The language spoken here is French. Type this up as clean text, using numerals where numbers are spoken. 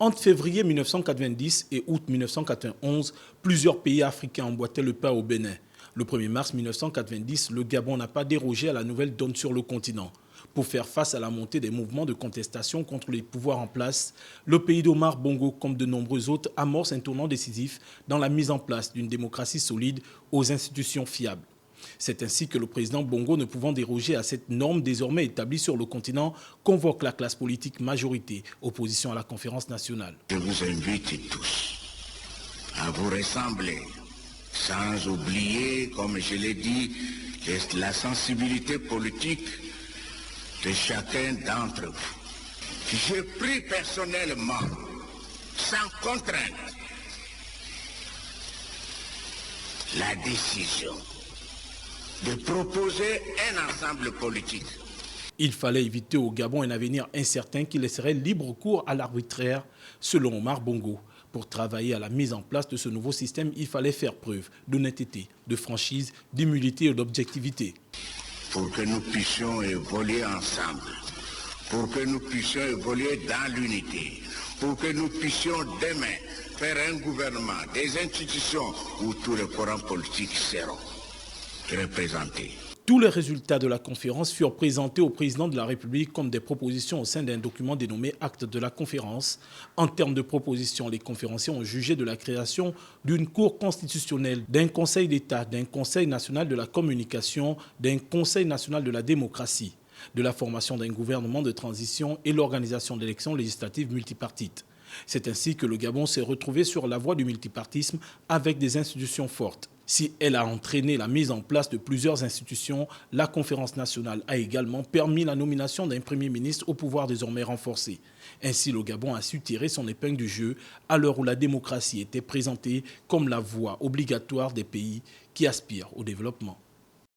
Entre février 1990 et août 1991, plusieurs pays africains emboîtaient le pas au Bénin. Le 1er mars 1990, le Gabon n'a pas dérogé à la nouvelle donne sur le continent. Pour faire face à la montée des mouvements de contestation contre les pouvoirs en place, le pays d'Omar Bongo, comme de nombreux autres, amorce un tournant décisif dans la mise en place d'une démocratie solide aux institutions fiables. C'est ainsi que le président Bongo, ne pouvant déroger à cette norme désormais établie sur le continent, convoque la classe politique majorité, opposition à la conférence nationale. Je vous invite tous à vous rassembler, sans oublier, comme je l'ai dit, la sensibilité politique de chacun d'entre vous. J'ai pris personnellement, sans contrainte, la décision de proposer un ensemble politique. Il fallait éviter au Gabon un avenir incertain qui laisserait libre cours à l'arbitraire, selon Omar Bongo. Pour travailler à la mise en place de ce nouveau système, il fallait faire preuve d'honnêteté, de franchise, d'humilité et d'objectivité. Pour que nous puissions évoluer ensemble, pour que nous puissions évoluer dans l'unité, pour que nous puissions demain faire un gouvernement, des institutions où tous les courants politiques seront représentés. Tous les résultats de la conférence furent présentés au président de la République comme des propositions au sein d'un document dénommé Acte de la conférence. En termes de propositions, les conférenciers ont jugé de la création d'une cour constitutionnelle, d'un conseil d'État, d'un conseil national de la communication, d'un conseil national de la démocratie, de la formation d'un gouvernement de transition et l'organisation d'élections législatives multipartites. C'est ainsi que le Gabon s'est retrouvé sur la voie du multipartisme avec des institutions fortes. Si elle a entraîné la mise en place de plusieurs institutions, la conférence nationale a également permis la nomination d'un Premier ministre au pouvoir désormais renforcé. Ainsi, le Gabon a su tirer son épingle du jeu à l'heure où la démocratie était présentée comme la voie obligatoire des pays qui aspirent au développement.